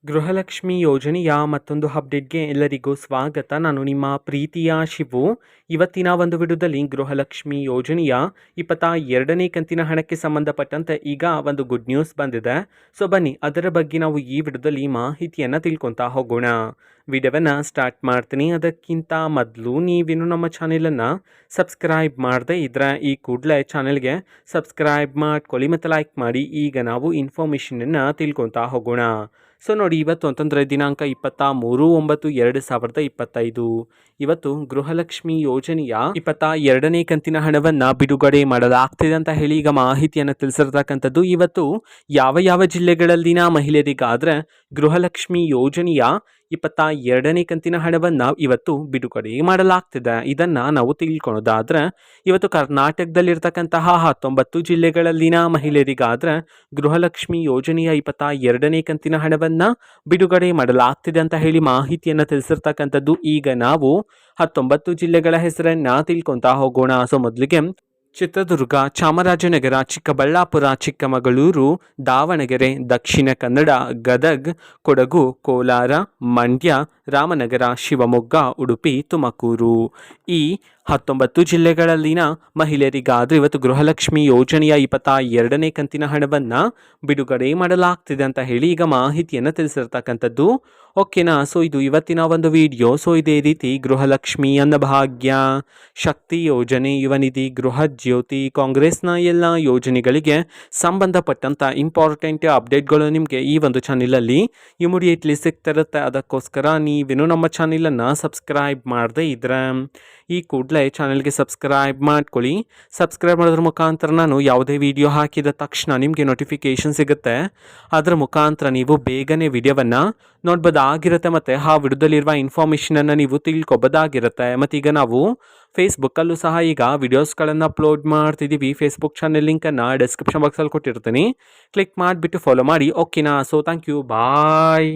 ಗೃಹಲಕ್ಷ್ಮಿ ಯೋಜನೆಯ ಮತ್ತೊಂದು ಅಪ್ಡೇಟ್ಗೆ ಎಲ್ಲರಿಗೂ ಸ್ವಾಗತ. ನಾನು ನಿಮ್ಮ ಪ್ರೀತಿಯ ಶಿವು. ಇವತ್ತಿನ ಒಂದು ವಿಡಿಯೋದಲ್ಲಿ ಗೃಹಲಕ್ಷ್ಮಿ ಯೋಜನೆಯ 22ನೇ ಕಂತಿನ ಹಣಕ್ಕೆ ಸಂಬಂಧಪಟ್ಟಂತೆ ಈಗ ಒಂದು ಗುಡ್ ನ್ಯೂಸ್ ಬಂದಿದೆ. ಸೊ ಬನ್ನಿ ಅದರ ಬಗ್ಗೆ ನಾವು ಈ ವಿಡಿಯೋದಲ್ಲಿ ಮಾಹಿತಿಯನ್ನು ತಿಳ್ಕೊತಾ ಹೋಗೋಣ. ವಿಡಿಯೋವನ್ನು ಸ್ಟಾರ್ಟ್ ಮಾಡ್ತೀನಿ. ಅದಕ್ಕಿಂತ ಮೊದಲು ನೀವೇನು ನಮ್ಮ ಚಾನೆಲನ್ನು ಸಬ್ಸ್ಕ್ರೈಬ್ ಮಾಡದೆ ಇದ್ರೆ ಈ ಕೂಡಲೇ ಚಾನೆಲ್ಗೆ ಸಬ್ಸ್ಕ್ರೈಬ್ ಮಾಡ್ಕೊಳ್ಳಿ ಮತ್ತು ಲೈಕ್ ಮಾಡಿ. ಈಗ ನಾವು ಇನ್ಫಾರ್ಮೇಷನನ್ನು ತಿಳ್ಕೊತಾ ಹೋಗೋಣ. ಸೊ ನೋಡಿ, ಇವತ್ತು ಅಂತಂದರೆ ದಿನಾಂಕ 23/9/2025 ಇವತ್ತು ಗೃಹಲಕ್ಷ್ಮಿ ಯೋಜನೆಯ 22ನೇ ಕಂತಿನ ಹಣವನ್ನು ಬಿಡುಗಡೆ ಮಾಡಲಾಗ್ತಿದೆ ಅಂತ ಹೇಳಿ ಈಗ ಮಾಹಿತಿಯನ್ನು ತಿಳಿಸಿರ್ತಕ್ಕಂಥದ್ದು. ಇವತ್ತು ಯಾವ ಜಿಲ್ಲೆಗಳಲ್ಲಿನ ಮಹಿಳೆಯರಿಗಾದರೆ ಗೃಹಲಕ್ಷ್ಮಿ ಯೋಜನೆಯ 22ನೇ ಕಂತಿನ ಹಣವನ್ನು ಇವತ್ತು ಬಿಡುಗಡೆ ಮಾಡಲಾಗ್ತಿದೆ, ಇದನ್ನು ನಾವು ತಿಳ್ಕೊಳ್ಳೋದಾದರೆ ಇವತ್ತು ಕರ್ನಾಟಕದಲ್ಲಿರ್ತಕ್ಕಂತಹ 19 ಜಿಲ್ಲೆಗಳಲ್ಲಿನ ಮಹಿಳೆಯರಿಗಾದರೆ ಗೃಹಲಕ್ಷ್ಮಿ ಯೋಜನೆಯ 22ನೇ ಕಂತಿನ ಹಣವನ್ನು ಬಿಡುಗಡೆ ಮಾಡಲಾಗ್ತಿದೆ ಅಂತ ಹೇಳಿ ಮಾಹಿತಿಯನ್ನು ತಿಳಿಸಿರ್ತಕ್ಕಂಥದ್ದು. ಈಗ ನಾವು 19 ಜಿಲ್ಲೆಗಳ ಹೆಸರನ್ನು ತಿಳ್ಕೊತಾ ಹೋಗೋಣ. ಸೊ ಮೊದಲಿಗೆ ಚಿತ್ರದುರ್ಗ, ಚಾಮರಾಜನಗರ, ಚಿಕ್ಕಬಳ್ಳಾಪುರ, ಚಿಕ್ಕಮಗಳೂರು, ದಾವಣಗೆರೆ, ದಕ್ಷಿಣ ಕನ್ನಡ, ಗದಗ್, ಕೊಡಗು, ಕೋಲಾರ, ಮಂಡ್ಯ, ರಾಮನಗರ, ಶಿವಮೊಗ್ಗ, ಉಡುಪಿ, ತುಮಕೂರು ಈ 19 ಜಿಲ್ಲೆಗಳಲ್ಲಿನ ಮಹಿಳೆಯರಿಗಾದರೆ ಇವತ್ತು ಗೃಹಲಕ್ಷ್ಮಿ ಯೋಜನೆಯ 22ನೇ ಕಂತಿನ ಹಣವನ್ನು ಬಿಡುಗಡೆ ಮಾಡಲಾಗ್ತಿದೆ ಅಂತ ಹೇಳಿ ಈಗ ಮಾಹಿತಿಯನ್ನು ತಿಳಿಸಿರ್ತಕ್ಕಂಥದ್ದು. ಓಕೆನಾ. ಸೊ ಇದು ಇವತ್ತಿನ ಒಂದು ವಿಡಿಯೋ. ಸೊ ಇದೇ ರೀತಿ ಗೃಹಲಕ್ಷ್ಮಿ, ಅನ್ನಭಾಗ್ಯ, ಶಕ್ತಿ ಯೋಜನೆ, ಯುವ ನಿಧಿ, ಗೃಹ ಜ್ಯೋತಿ, ಕಾಂಗ್ರೆಸ್ನ ಎಲ್ಲ ಯೋಜನೆಗಳಿಗೆ ಸಂಬಂಧಪಟ್ಟಂಥ ಇಂಪಾರ್ಟೆಂಟ್ ಅಪ್ಡೇಟ್ಗಳು ನಿಮಗೆ ಈ ಒಂದು ಚಾನಲಲ್ಲಿ ಇಮಿಡಿಯೇಟ್ಲಿ ಸಿಗ್ತಿರುತ್ತೆ. ಅದಕ್ಕೋಸ್ಕರ ನೀವೇನು ನಮ್ಮ ಚಾನಲನ್ನು ಸಬ್ಸ್ಕ್ರೈಬ್ ಮಾಡದೇ ಇದ್ರೆ ಈ ಕೂಡಲೇ ಚಾನಲ್ಗೆ ಸಬ್ಸ್ಕ್ರೈಬ್ ಮಾಡ್ಕೊಳ್ಳಿ. ಸಬ್ಸ್ಕ್ರೈಬ್ ಮಾಡೋದ್ರ ಮುಖಾಂತರ ನಾನು ಯಾವುದೇ ವಿಡಿಯೋ ಹಾಕಿದ ತಕ್ಷಣ ನಿಮಗೆ ನೋಟಿಫಿಕೇಷನ್ ಸಿಗುತ್ತೆ. ಅದರ ಮುಖಾಂತರ ನೀವು ಬೇಗನೆ ವಿಡಿಯೋವನ್ನು ನೋಡ್ಬೋದಾಗಿರುತ್ತೆ ಮತ್ತು ಆ ವಿಡಿಯೋದಲ್ಲಿರುವ ಇನ್ಫಾರ್ಮೇಷನನ್ನು ನೀವು ತಿಳ್ಕೊಬೋದಾಗಿರುತ್ತೆ. ಮತ್ತು ಈಗ ನಾವು ಫೇಸ್ಬುಕ್ಕಲ್ಲೂ ಸಹ ಈಗ ವಿಡಿಯೋಸ್ಗಳನ್ನು ಅಪ್ಲೋಡ್ ಮಾಡ್ತಿದ್ದೀವಿ. ಫೇಸ್ಬುಕ್ ಚಾನಲ್ ಲಿಂಕನ್ನು ಡಿಸ್ಕ್ರಿಪ್ಷನ್ ಬಾಕ್ಸಲ್ಲಿ ಕೊಟ್ಟಿರ್ತೀನಿ, ಕ್ಲಿಕ್ ಮಾಡಿಬಿಟ್ಟು ಫಾಲೋ ಮಾಡಿ. ಓಕೆನಾ. So thank you, bye.